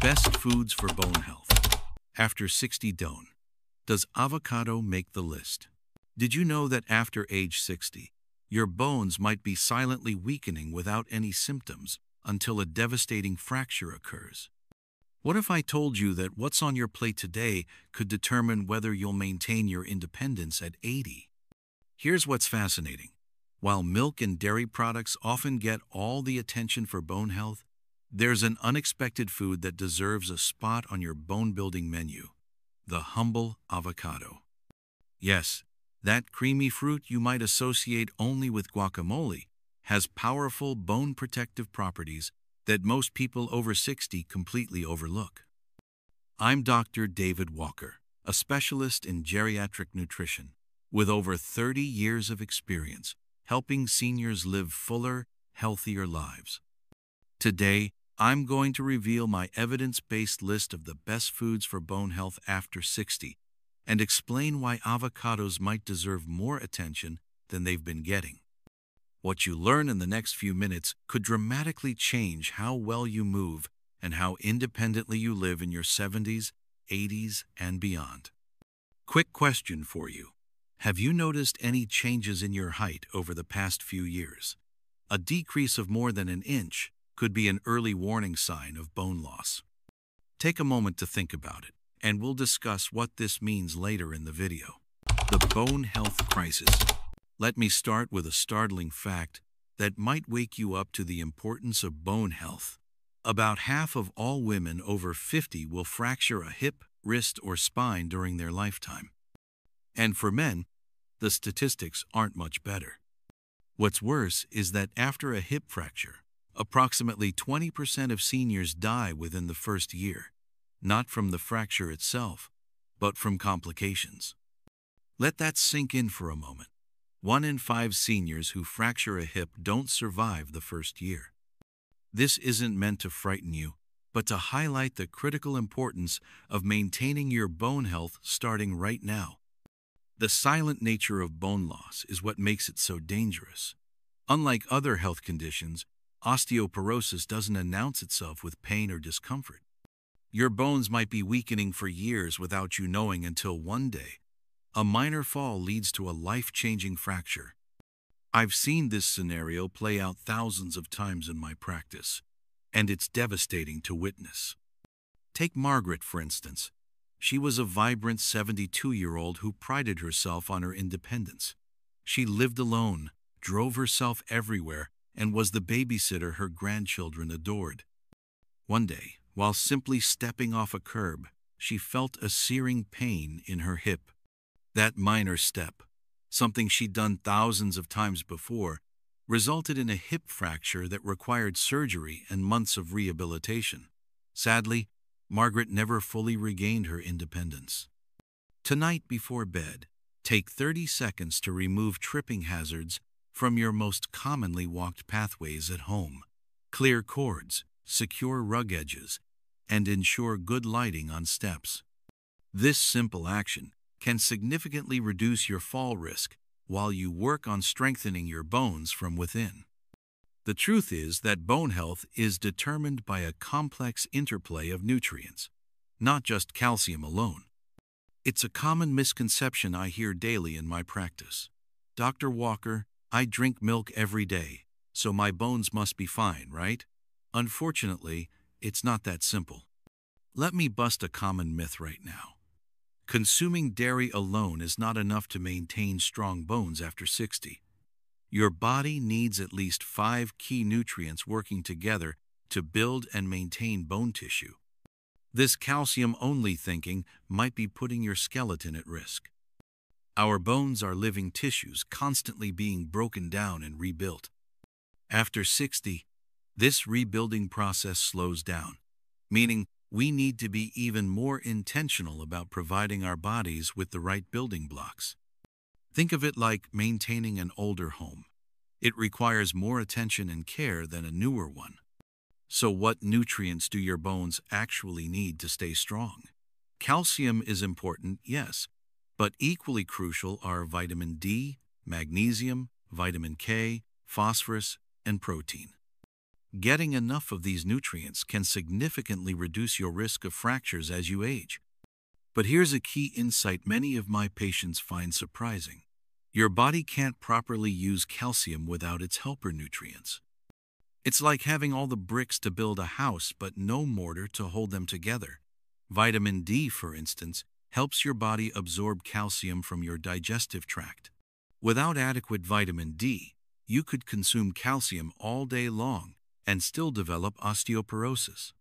Best foods for bone health. After 60 don't. Does avocado make the list? Did you know that after age 60, your bones might be silently weakening without any symptoms until a devastating fracture occurs? What if I told you that what's on your plate today could determine whether you'll maintain your independence at 80? Here's what's fascinating. While milk and dairy products often get all the attention for bone health, there's an unexpected food that deserves a spot on your bone-building menu: the humble avocado. Yes, that creamy fruit you might associate only with guacamole has powerful bone-protective properties that most people over 60 completely overlook. I'm Dr. David Walker, a specialist in geriatric nutrition, with over 30 years of experience helping seniors live fuller, healthier lives. Today, I'm going to reveal my evidence-based list of the best foods for bone health after 60 and explain why avocados might deserve more attention than they've been getting. What you learn in the next few minutes could dramatically change how well you move and how independently you live in your 70s, 80s, and beyond. Quick question for you. Have you noticed any changes in your height over the past few years? A decrease of more than an inch could be an early warning sign of bone loss. Take a moment to think about it, and we'll discuss what this means later in the video. The bone health crisis. Let me start with a startling fact that might wake you up to the importance of bone health. About half of all women over 50 will fracture a hip, wrist, or spine during their lifetime. And for men, the statistics aren't much better. What's worse is that after a hip fracture, approximately 20% of seniors die within the first year, not from the fracture itself, but from complications. Let that sink in for a moment. 1 in 5 seniors who fracture a hip don't survive the first year. This isn't meant to frighten you, but to highlight the critical importance of maintaining your bone health starting right now. The silent nature of bone loss is what makes it so dangerous. Unlike other health conditions, osteoporosis doesn't announce itself with pain or discomfort. Your bones might be weakening for years without you knowing until one day, a minor fall leads to a life-changing fracture. I've seen this scenario play out thousands of times in my practice, and it's devastating to witness. Take Margaret, for instance. She was a vibrant 72-year-old who prided herself on her independence. She lived alone, drove herself everywhere, and was the babysitter her grandchildren adored. One day, while simply stepping off a curb, she felt a searing pain in her hip. That minor step, something she'd done thousands of times before, resulted in a hip fracture that required surgery and months of rehabilitation. Sadly, Margaret never fully regained her independence. Tonight before bed, take 30 seconds to remove tripping hazards from your most commonly walked pathways at home. Clear cords, secure rug edges, and ensure good lighting on steps. This simple action can significantly reduce your fall risk while you work on strengthening your bones from within. The truth is that bone health is determined by a complex interplay of nutrients, not just calcium alone. It's a common misconception I hear daily in my practice. Dr. Walker, I drink milk every day, so my bones must be fine, right? Unfortunately, it's not that simple. Let me bust a common myth right now. Consuming dairy alone is not enough to maintain strong bones after 60. Your body needs at least 5 key nutrients working together to build and maintain bone tissue. This calcium-only thinking might be putting your skeleton at risk. Our bones are living tissues constantly being broken down and rebuilt. After 60, this rebuilding process slows down, meaning we need to be even more intentional about providing our bodies with the right building blocks. Think of it like maintaining an older home. It requires more attention and care than a newer one. So what nutrients do your bones actually need to stay strong? Calcium is important, yes, but equally crucial are vitamin D, magnesium, vitamin K, phosphorus, and protein. Getting enough of these nutrients can significantly reduce your risk of fractures as you age. But here's a key insight many of my patients find surprising. Your body can't properly use calcium without its helper nutrients. It's like having all the bricks to build a house but no mortar to hold them together. Vitamin D, for instance, helps your body absorb calcium from your digestive tract. Without adequate vitamin D, you could consume calcium all day long and still develop osteoporosis.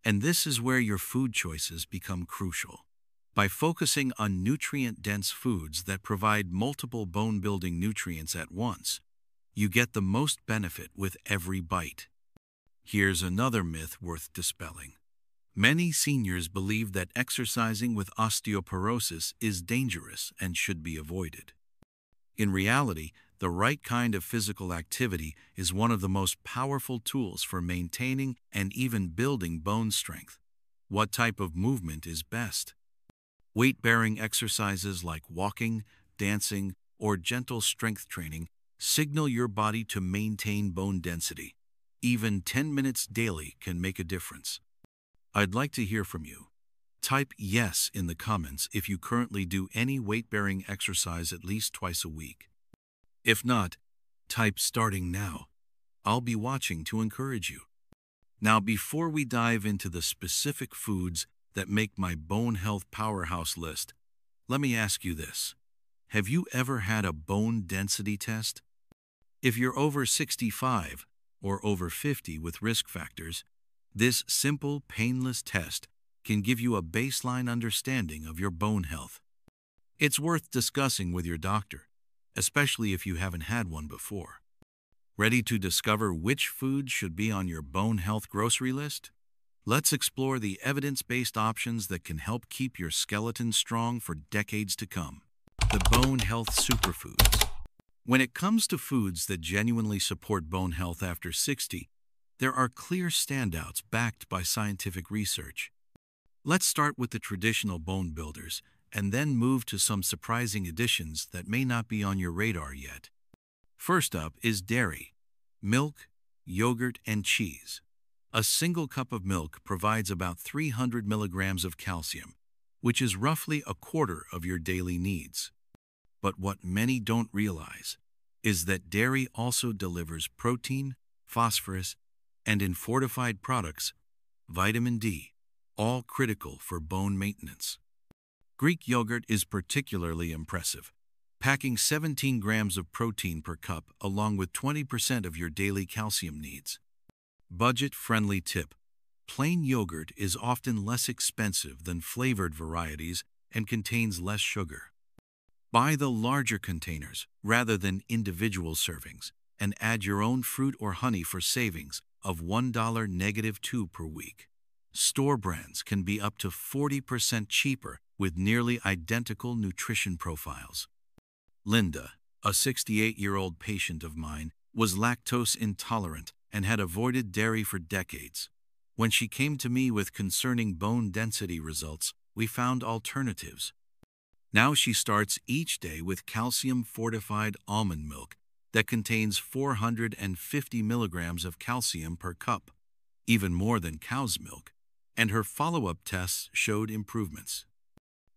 And this is where your food choices become crucial. By focusing on nutrient-dense foods that provide multiple bone-building nutrients at once, you get the most benefit with every bite. Here's another myth worth dispelling. Many seniors believe that exercising with osteoporosis is dangerous and should be avoided. In reality, the right kind of physical activity is one of the most powerful tools for maintaining and even building bone strength. What type of movement is best? Weight-bearing exercises like walking, dancing, or gentle strength training signal your body to maintain bone density. Even 10 minutes daily can make a difference. I'd like to hear from you. Type yes in the comments if you currently do any weight-bearing exercise at least twice a week. If not, type starting now. I'll be watching to encourage you. Now, before we dive into the specific foods that make my bone health powerhouse list, let me ask you this. Have you ever had a bone density test? If you're over 65 or over 50 with risk factors, this simple, painless test can give you a baseline understanding of your bone health. It's worth discussing with your doctor, especially if you haven't had one before. Ready to discover which foods should be on your bone health grocery list? Let's explore the evidence-based options that can help keep your skeleton strong for decades to come. The bone health superfoods. When it comes to foods that genuinely support bone health after 60, there are clear standouts backed by scientific research. Let's start with the traditional bone builders and then move to some surprising additions that may not be on your radar yet. First up is dairy, milk, yogurt, and cheese. A single cup of milk provides about 300 milligrams of calcium, which is roughly a quarter of your daily needs. But what many don't realize is that dairy also delivers protein, phosphorus, and in fortified products, vitamin D, all critical for bone maintenance. Greek yogurt is particularly impressive, packing 17 grams of protein per cup along with 20% of your daily calcium needs. Budget-friendly tip: plain yogurt is often less expensive than flavored varieties and contains less sugar. Buy the larger containers rather than individual servings and add your own fruit or honey for savings of $1-2 per week. Store brands can be up to 40% cheaper with nearly identical nutrition profiles. Linda, a 68-year-old patient of mine, was lactose intolerant and had avoided dairy for decades. When she came to me with concerning bone density results, we found alternatives. Now she starts each day with calcium-fortified almond milk that contains 450 milligrams of calcium per cup, even more than cow's milk, and her follow-up tests showed improvements.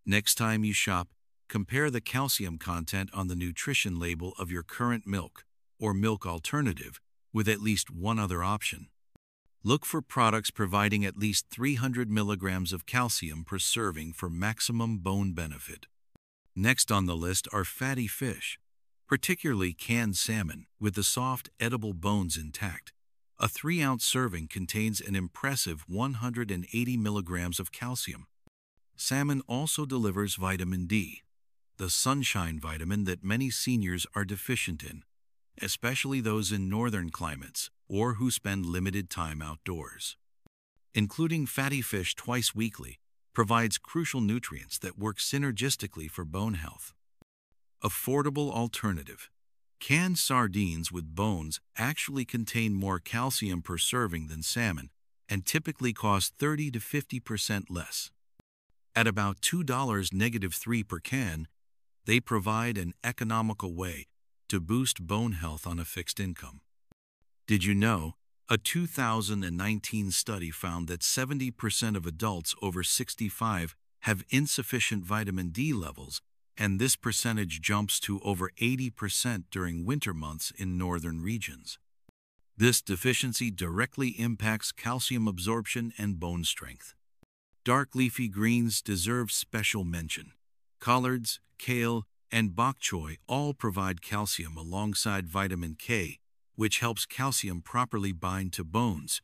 Next time you shop, compare the calcium content on the nutrition label of your current milk or milk alternative with at least one other option. Look for products providing at least 300 milligrams of calcium per serving for maximum bone benefit. Next on the list are fatty fish, particularly canned salmon with the soft, edible bones intact. A 3-ounce serving contains an impressive 180 milligrams of calcium. Salmon also delivers vitamin D, the sunshine vitamin that many seniors are deficient in, especially those in northern climates or who spend limited time outdoors. Including fatty fish twice weekly provides crucial nutrients that work synergistically for bone health. Affordable alternative. Canned sardines with bones actually contain more calcium per serving than salmon and typically cost 30 to 50% less. At about $2-3 per can, they provide an economical way to boost bone health on a fixed income. Did you know A 2019 study found that 70% of adults over 65 have insufficient vitamin D levels, and this percentage jumps to over 80% during winter months in northern regions. This deficiency directly impacts calcium absorption and bone strength. Dark leafy greens deserve special mention. Collards, kale, and bok choy all provide calcium alongside vitamin K, which helps calcium properly bind to bones.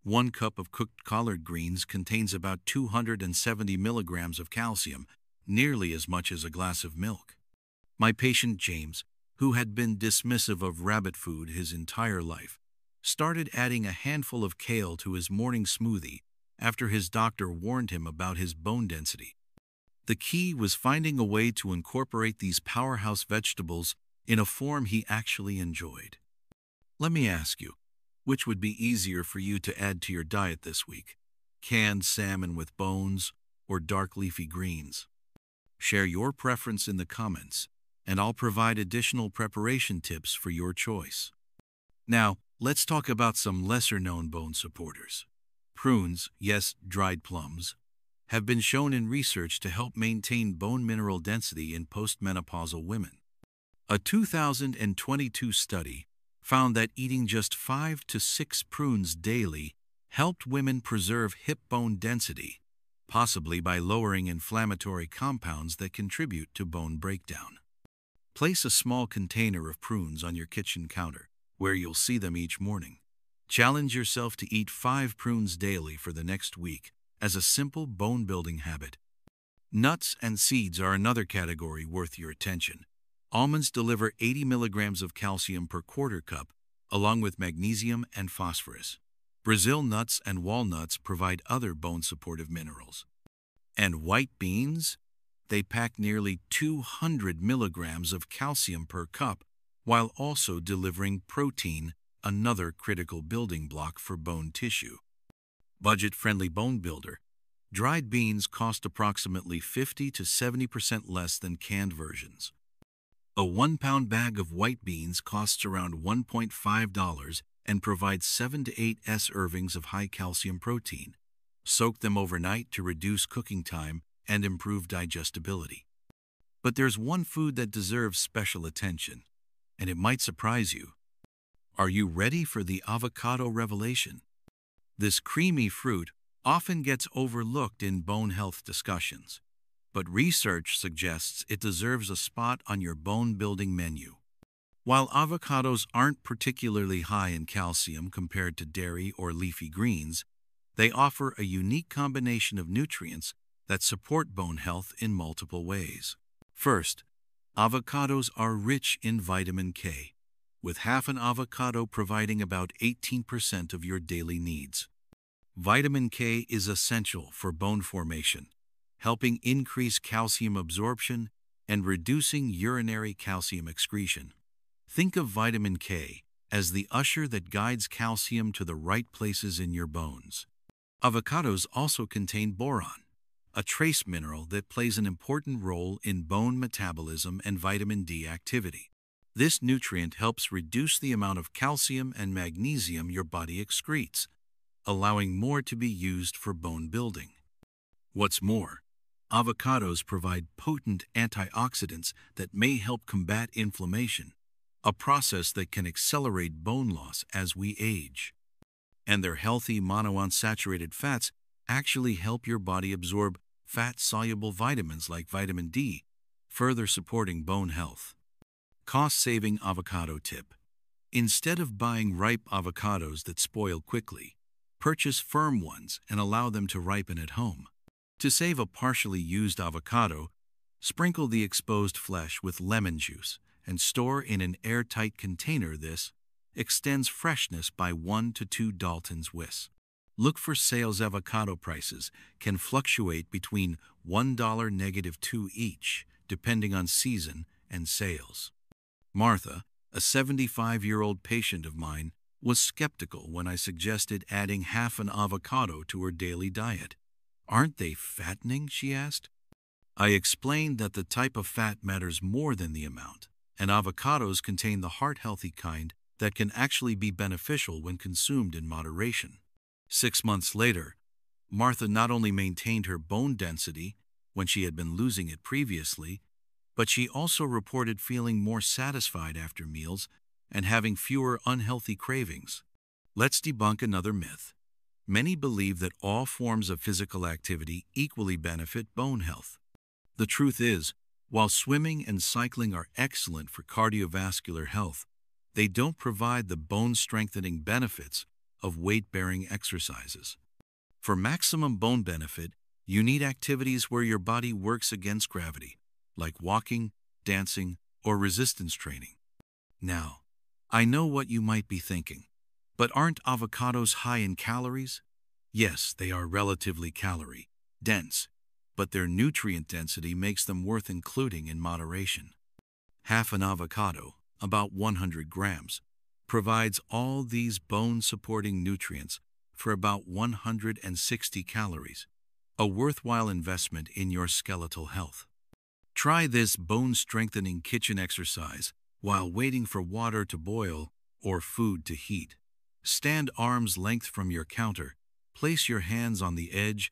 1 cup of cooked collard greens contains about 270 milligrams of calcium, nearly as much as a glass of milk. My patient James, who had been dismissive of rabbit food his entire life, started adding a handful of kale to his morning smoothie after his doctor warned him about his bone density. The key was finding a way to incorporate these powerhouse vegetables in a form he actually enjoyed. Let me ask you, which would be easier for you to add to your diet this week? Canned salmon with bones or dark leafy greens? Share your preference in the comments, and I'll provide additional preparation tips for your choice. Now, let's talk about some lesser-known bone supporters. Prunes, yes, dried plums, have been shown in research to help maintain bone mineral density in postmenopausal women. A 2022 study found that eating just 5 to 6 prunes daily helped women preserve hip bone density, possibly by lowering inflammatory compounds that contribute to bone breakdown. Place a small container of prunes on your kitchen counter, where you'll see them each morning. Challenge yourself to eat 5 prunes daily for the next week as a simple bone-building habit. Nuts and seeds are another category worth your attention. Almonds deliver 80 milligrams of calcium per quarter cup, along with magnesium and phosphorus. Brazil nuts and walnuts provide other bone-supportive minerals. And white beans? They pack nearly 200 milligrams of calcium per cup, while also delivering protein, another critical building block for bone tissue. Budget-friendly bone builder. Dried beans cost approximately 50 to 70% less than canned versions. A 1-pound bag of white beans costs around $1.5 and provides 7 to 8 servings of high-calcium protein. Soak them overnight to reduce cooking time and improve digestibility. But there's one food that deserves special attention, and it might surprise you. Are you ready for the avocado revelation? This creamy fruit often gets overlooked in bone health discussions, but research suggests it deserves a spot on your bone-building menu. While avocados aren't particularly high in calcium compared to dairy or leafy greens, they offer a unique combination of nutrients that support bone health in multiple ways. First, avocados are rich in vitamin K, with half an avocado providing about 18% of your daily needs. Vitamin K is essential for bone formation, helping increase calcium absorption and reducing urinary calcium excretion. Think of vitamin K as the usher that guides calcium to the right places in your bones. Avocados also contain boron, a trace mineral that plays an important role in bone metabolism and vitamin D activity. This nutrient helps reduce the amount of calcium and magnesium your body excretes, allowing more to be used for bone building. What's more, avocados provide potent antioxidants that may help combat inflammation, a process that can accelerate bone loss as we age. And their healthy monounsaturated fats actually help your body absorb fat-soluble vitamins like vitamin D, further supporting bone health. Cost-saving avocado tip. Instead of buying ripe avocados that spoil quickly, purchase firm ones and allow them to ripen at home. To save a partially used avocado, sprinkle the exposed flesh with lemon juice and store in an airtight container. This extends freshness by 1 to 2 Dalton's whisk. Look for sales. Avocado prices can fluctuate between $1–2 each, depending on season and sales. Martha, a 75-year-old patient of mine, was skeptical when I suggested adding half an avocado to her daily diet. "Aren't they fattening?" she asked. I explained that the type of fat matters more than the amount, and avocados contain the heart-healthy kind that can actually be beneficial when consumed in moderation. 6 months later, Martha not only maintained her bone density when she had been losing it previously, but she also reported feeling more satisfied after meals and having fewer unhealthy cravings. Let's debunk another myth. Many believe that all forms of physical activity equally benefit bone health. The truth is, while swimming and cycling are excellent for cardiovascular health, they don't provide the bone-strengthening benefits of weight-bearing exercises. For maximum bone benefit, you need activities where your body works against gravity, like walking, dancing, or resistance training. Now, I know what you might be thinking, but aren't avocados high in calories? Yes, they are relatively calorie-dense, but their nutrient density makes them worth including in moderation. Half an avocado, about 100 grams, provides all these bone-supporting nutrients for about 160 calories, a worthwhile investment in your skeletal health. Try this bone-strengthening kitchen exercise while waiting for water to boil or food to heat. Stand arm's length from your counter, place your hands on the edge,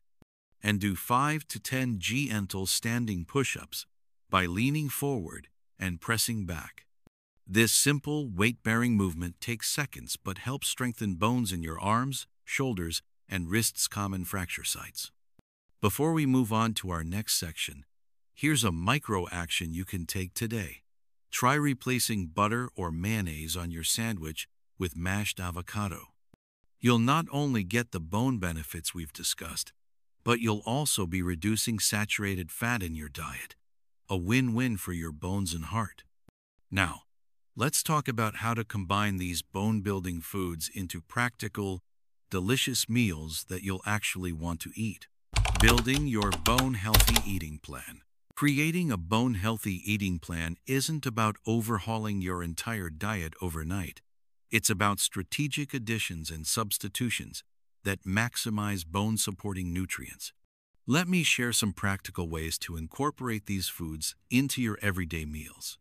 and do 5 to 10 gentle standing push-ups by leaning forward and pressing back. This simple, weight-bearing movement takes seconds but helps strengthen bones in your arms, shoulders, and wrists' common fracture sites. Before we move on to our next section, here's a micro-action you can take today. Try replacing butter or mayonnaise on your sandwich with mashed avocado. You'll not only get the bone benefits we've discussed, but you'll also be reducing saturated fat in your diet, a win-win for your bones and heart. Now, let's talk about how to combine these bone-building foods into practical, delicious meals that you'll actually want to eat. Building your bone-healthy eating plan. Creating a bone-healthy eating plan isn't about overhauling your entire diet overnight. It's about strategic additions and substitutions that maximize bone-supporting nutrients. Let me share some practical ways to incorporate these foods into your everyday meals.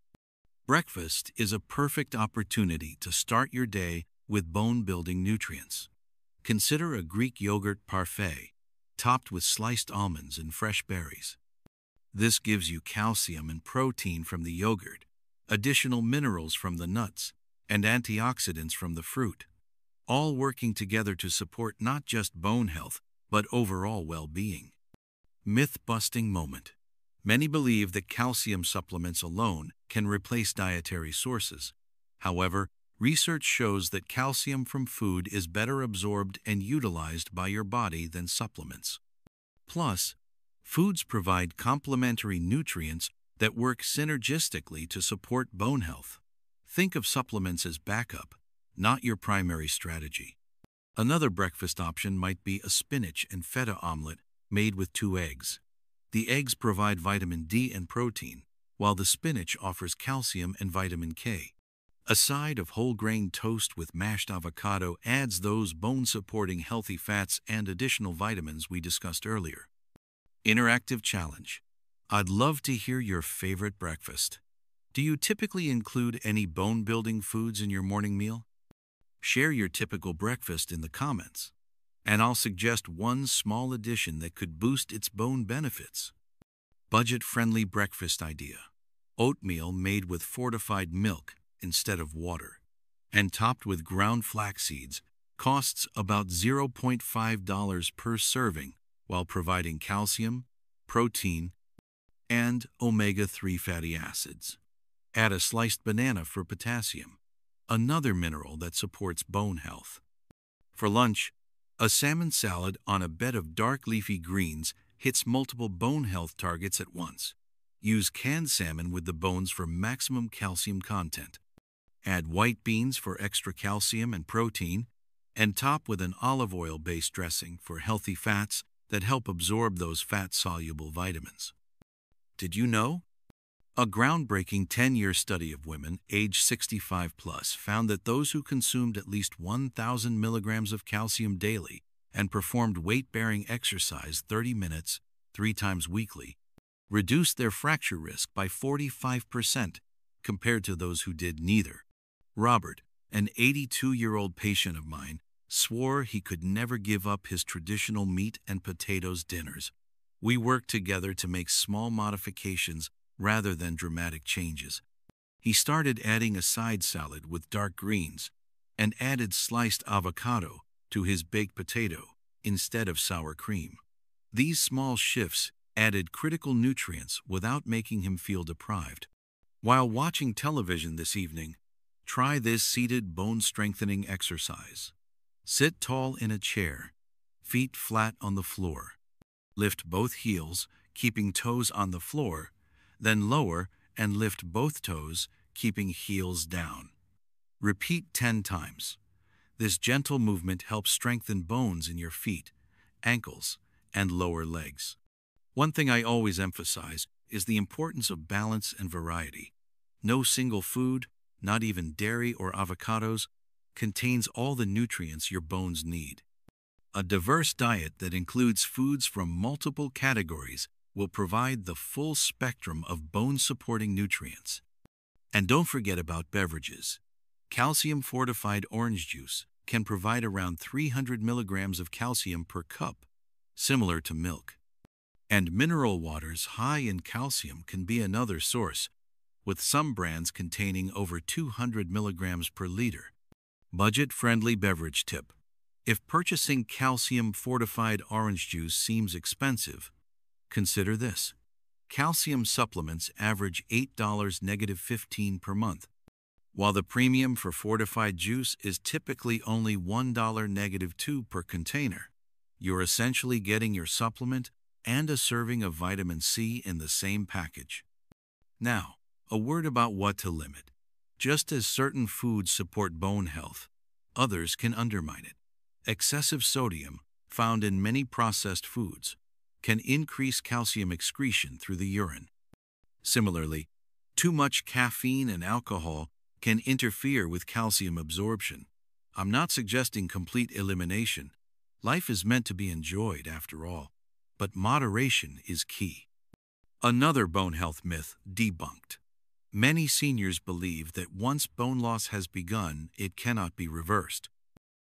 Breakfast is a perfect opportunity to start your day with bone-building nutrients. Consider a Greek yogurt parfait, topped with sliced almonds and fresh berries. This gives you calcium and protein from the yogurt, additional minerals from the nuts, and antioxidants from the fruit, all working together to support not just bone health, but overall well-being. Myth-busting moment. Many believe that calcium supplements alone can replace dietary sources. However, research shows that calcium from food is better absorbed and utilized by your body than supplements. Plus, foods provide complementary nutrients that work synergistically to support bone health. Think of supplements as backup, not your primary strategy. Another breakfast option might be a spinach and feta omelet made with 2 eggs. The eggs provide vitamin D and protein, while the spinach offers calcium and vitamin K. A side of whole grain toast with mashed avocado adds those bone-supporting healthy fats and additional vitamins we discussed earlier. Interactive challenge. I'd love to hear your favorite breakfast. Do you typically include any bone-building foods in your morning meal? Share your typical breakfast in the comments, and I'll suggest one small addition that could boost its bone benefits. Budget-friendly breakfast idea. Oatmeal made with fortified milk instead of water, and topped with ground flax seeds, costs about $0.5 per serving while providing calcium, protein, and omega-3 fatty acids. Add a sliced banana for potassium, another mineral that supports bone health. For lunch, a salmon salad on a bed of dark leafy greens hits multiple bone health targets at once. Use canned salmon with the bones for maximum calcium content. Add white beans for extra calcium and protein, and top with an olive oil-based dressing for healthy fats that help absorb those fat-soluble vitamins. Did you know? A groundbreaking 10-year study of women aged 65 plus found that those who consumed at least 1,000 milligrams of calcium daily and performed weight-bearing exercise 30 minutes, 3 times weekly, reduced their fracture risk by 45% compared to those who did neither. Robert, An 82-year-old patient of mine swore he could never give up his traditional meat and potatoes dinners. We worked together to make small modifications rather than dramatic changes. He started adding a side salad with dark greens and added sliced avocado to his baked potato instead of sour cream. These small shifts added critical nutrients without making him feel deprived. While watching television this evening, try this seated bone-strengthening exercise. Sit tall in a chair, feet flat on the floor. Lift both heels, keeping toes on the floor, then lower and lift both toes, keeping heels down. Repeat 10 times. This gentle movement helps strengthen bones in your feet, ankles, and lower legs. One thing I always emphasize is the importance of balance and variety. No single food, not even dairy or avocados, contains all the nutrients your bones need. A diverse diet that includes foods from multiple categories will provide the full spectrum of bone-supporting nutrients. And don't forget about beverages. Calcium-fortified orange juice can provide around 300 milligrams of calcium per cup, similar to milk. And mineral waters high in calcium can be another source, with some brands containing over 200 milligrams per liter. Budget-friendly beverage tip. If purchasing calcium-fortified orange juice seems expensive, consider this. Calcium supplements average $8.15 per month, while the premium for fortified juice is typically only $1.2 per container. You're essentially getting your supplement and a serving of vitamin C in the same package. Now, a word about what to limit. Just as certain foods support bone health, others can undermine it. Excessive sodium, found in many processed foods, can increase calcium excretion through the urine. Similarly, too much caffeine and alcohol can interfere with calcium absorption. I'm not suggesting complete elimination. Life is meant to be enjoyed after all, but moderation is key. Another bone health myth debunked. Many seniors believe that once bone loss has begun, it cannot be reversed.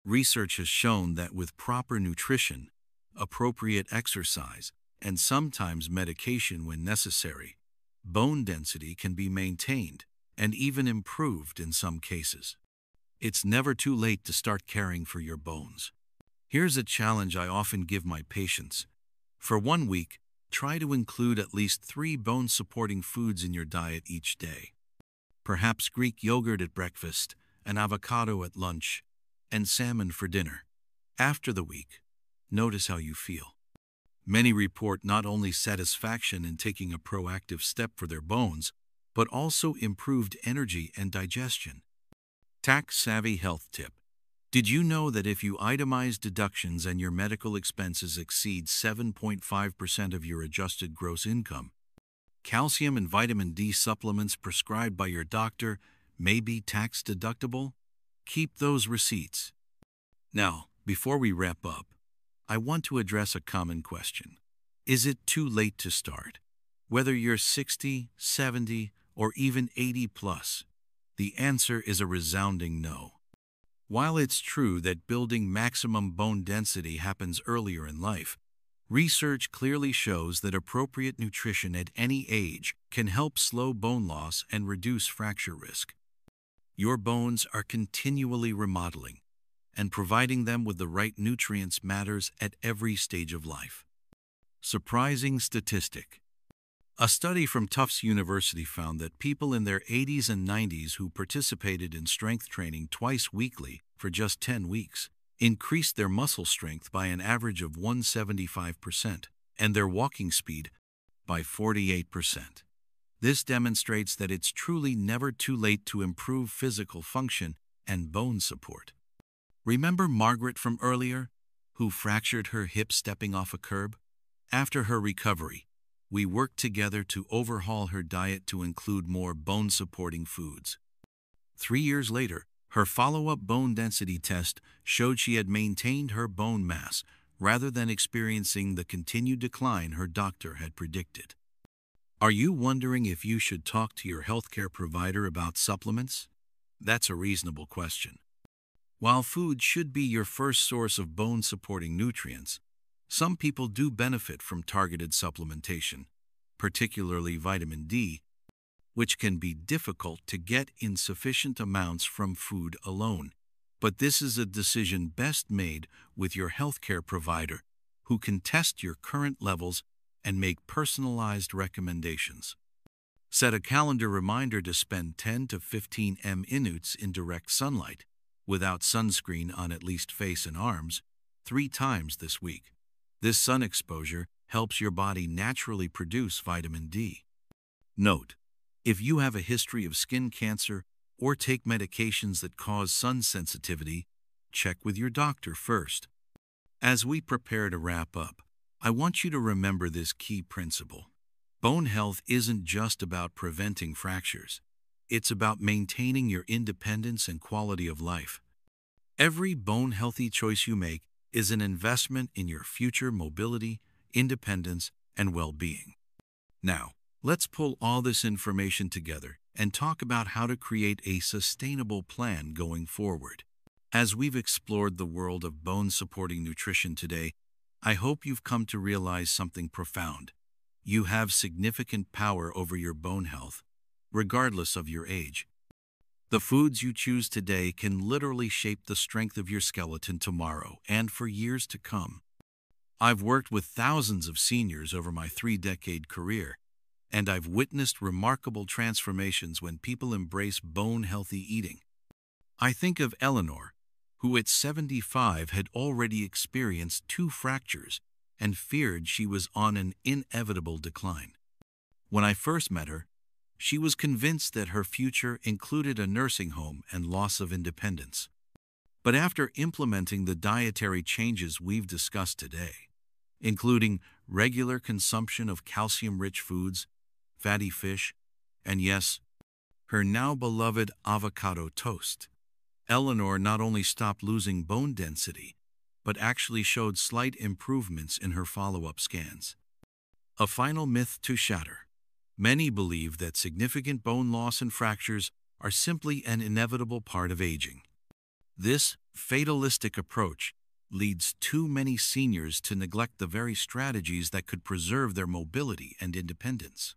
Research has shown that with proper nutrition, appropriate exercise, and sometimes medication when necessary, bone density can be maintained and even improved in some cases. It's never too late to start caring for your bones. Here's a challenge I often give my patients. For 1 week, try to include at least 3 bone-supporting foods in your diet each day. Perhaps Greek yogurt at breakfast, an avocado at lunch, and salmon for dinner. After the week, notice how you feel. Many report not only satisfaction in taking a proactive step for their bones, but also improved energy and digestion. Tax-savvy health tip. Did you know that if you itemize deductions and your medical expenses exceed 7.5% of your adjusted gross income, calcium and vitamin D supplements prescribed by your doctor may be tax-deductible? Keep those receipts. Now, before we wrap up, I want to address a common question. Is it too late to start? Whether you're 60, 70, or even 80 plus, the answer is a resounding no. While it's true that building maximum bone density happens earlier in life, research clearly shows that appropriate nutrition at any age can help slow bone loss and reduce fracture risk. Your bones are continually remodeling, and providing them with the right nutrients matters at every stage of life. Surprising statistic. A study from Tufts University found that people in their 80s and 90s who participated in strength training twice weekly for just 10 weeks increased their muscle strength by an average of 175% and their walking speed by 48%. This demonstrates that it's truly never too late to improve physical function and bone support. Remember Margaret from earlier, who fractured her hip stepping off a curb? After her recovery, we worked together to overhaul her diet to include more bone-supporting foods. 3 years later, her follow-up bone density test showed she had maintained her bone mass rather than experiencing the continued decline her doctor had predicted. Are you wondering if you should talk to your healthcare provider about supplements? That's a reasonable question. While food should be your first source of bone-supporting nutrients, some people do benefit from targeted supplementation, particularly vitamin D, which can be difficult to get in sufficient amounts from food alone. But this is a decision best made with your healthcare provider, who can test your current levels and make personalized recommendations. Set a calendar reminder to spend 10 to 15 minutes in direct sunlight, without sunscreen on at least face and arms, 3 times this week. This sun exposure helps your body naturally produce vitamin D. Note: if you have a history of skin cancer or take medications that cause sun sensitivity, check with your doctor first. As we prepare to wrap up, I want you to remember this key principle. Bone health isn't just about preventing fractures. It's about maintaining your independence and quality of life. Every bone-healthy choice you make is an investment in your future mobility, independence, and well-being. Now, let's pull all this information together and talk about how to create a sustainable plan going forward. As we've explored the world of bone-supporting nutrition today, I hope you've come to realize something profound. You have significant power over your bone health, regardless of your age. The foods you choose today can literally shape the strength of your skeleton tomorrow and for years to come. I've worked with thousands of seniors over my 3-decade career, and I've witnessed remarkable transformations when people embrace bone-healthy eating. I think of Eleanor, who at 75 had already experienced 2 fractures and feared she was on an inevitable decline. When I first met her, she was convinced that her future included a nursing home and loss of independence. But after implementing the dietary changes we've discussed today, including regular consumption of calcium-rich foods, fatty fish, and yes, her now beloved avocado toast, Eleanor not only stopped losing bone density, but actually showed slight improvements in her follow-up scans. A final myth to shatter. Many believe that significant bone loss and fractures are simply an inevitable part of aging. This fatalistic approach leads too many seniors to neglect the very strategies that could preserve their mobility and independence.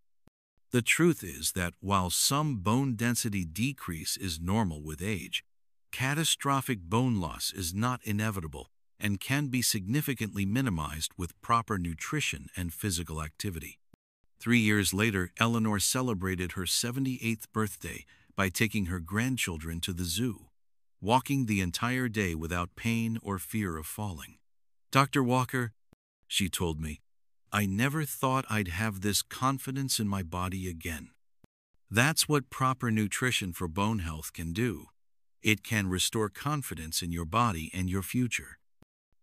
The truth is that while some bone density decrease is normal with age, catastrophic bone loss is not inevitable and can be significantly minimized with proper nutrition and physical activity. 3 years later, Eleanor celebrated her 78th birthday by taking her grandchildren to the zoo, walking the entire day without pain or fear of falling. "Dr. Walker," she told me, "I never thought I'd have this confidence in my body again." That's what proper nutrition for bone health can do. It can restore confidence in your body and your future.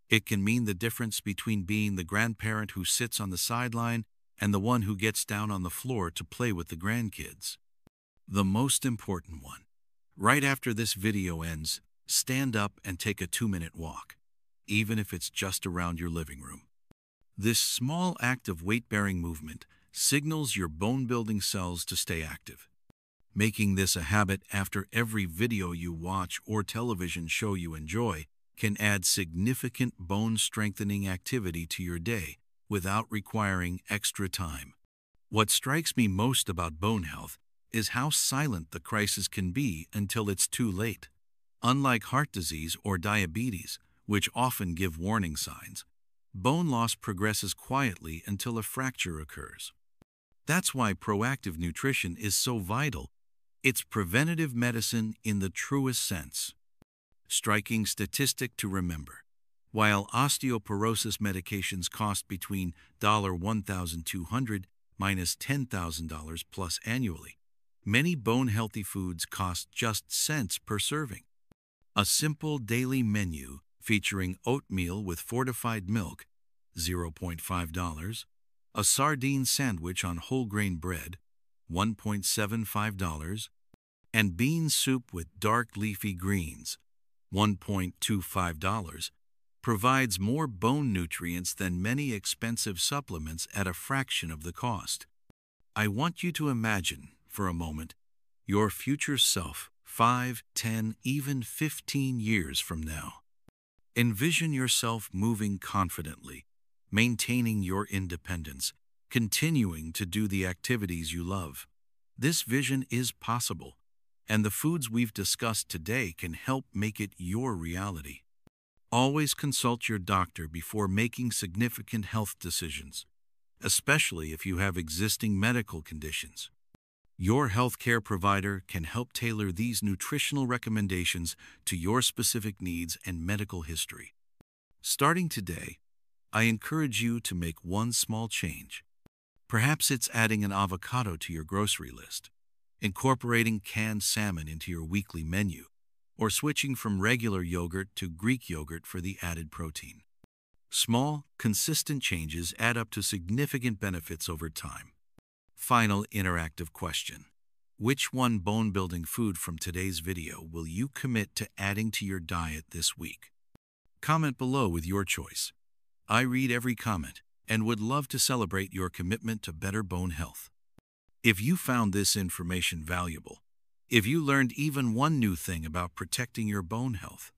It can mean the difference between being the grandparent who sits on the sideline and the one who gets down on the floor to play with the grandkids. The most important one. Right after this video ends, stand up and take a 2-minute walk, even if it's just around your living room. This small act of weight-bearing movement signals your bone-building cells to stay active. Making this a habit after every video you watch or television show you enjoy can add significant bone-strengthening activity to your day without requiring extra time. What strikes me most about bone health is how silent the crisis can be until it's too late. Unlike heart disease or diabetes, which often give warning signs, bone loss progresses quietly until a fracture occurs. That's why proactive nutrition is so vital. It's preventative medicine in the truest sense. Striking statistic to remember. While osteoporosis medications cost between $1,200 minus $10,000 plus annually, many bone-healthy foods cost just cents per serving. A simple daily menu featuring oatmeal with fortified milk, $0.5, a sardine sandwich on whole grain bread, $1.75, and bean soup with dark leafy greens, $1.25, provides more bone nutrients than many expensive supplements at a fraction of the cost. I want you to imagine, for a moment, your future self 5, 10, even 15 years from now. Envision yourself moving confidently, maintaining your independence, continuing to do the activities you love. This vision is possible, and the foods we've discussed today can help make it your reality. Always consult your doctor before making significant health decisions, especially if you have existing medical conditions. Your healthcare provider can help tailor these nutritional recommendations to your specific needs and medical history. Starting today, I encourage you to make one small change. Perhaps it's adding an avocado to your grocery list, incorporating canned salmon into your weekly menu, or switching from regular yogurt to Greek yogurt for the added protein. Small, consistent changes add up to significant benefits over time. Final interactive question. Which one bone-building food from today's video will you commit to adding to your diet this week? Comment below with your choice. I read every comment and would love to celebrate your commitment to better bone health. If you found this information valuable, if you learned even one new thing about protecting your bone health,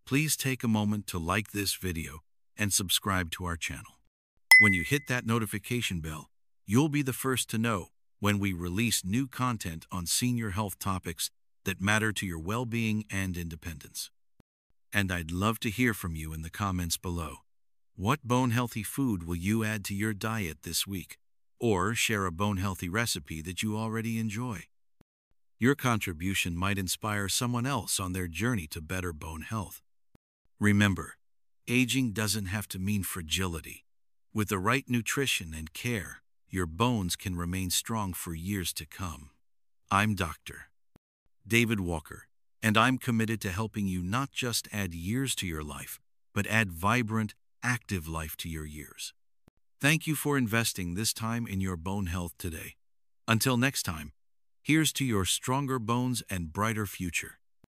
please take a moment to like this video and subscribe to our channel. When you hit that notification bell, you'll be the first to know when we release new content on senior health topics that matter to your well-being and independence. And I'd love to hear from you in the comments below. What bone-healthy food will you add to your diet this week? Or share a bone-healthy recipe that you already enjoy. Your contribution might inspire someone else on their journey to better bone health. Remember, aging doesn't have to mean fragility. With the right nutrition and care, your bones can remain strong for years to come. I'm Dr. David Walker, and I'm committed to helping you not just add years to your life, but add vibrant, active life to your years. Thank you for investing this time in your bone health today. Until next time, here's to your stronger bones and brighter future.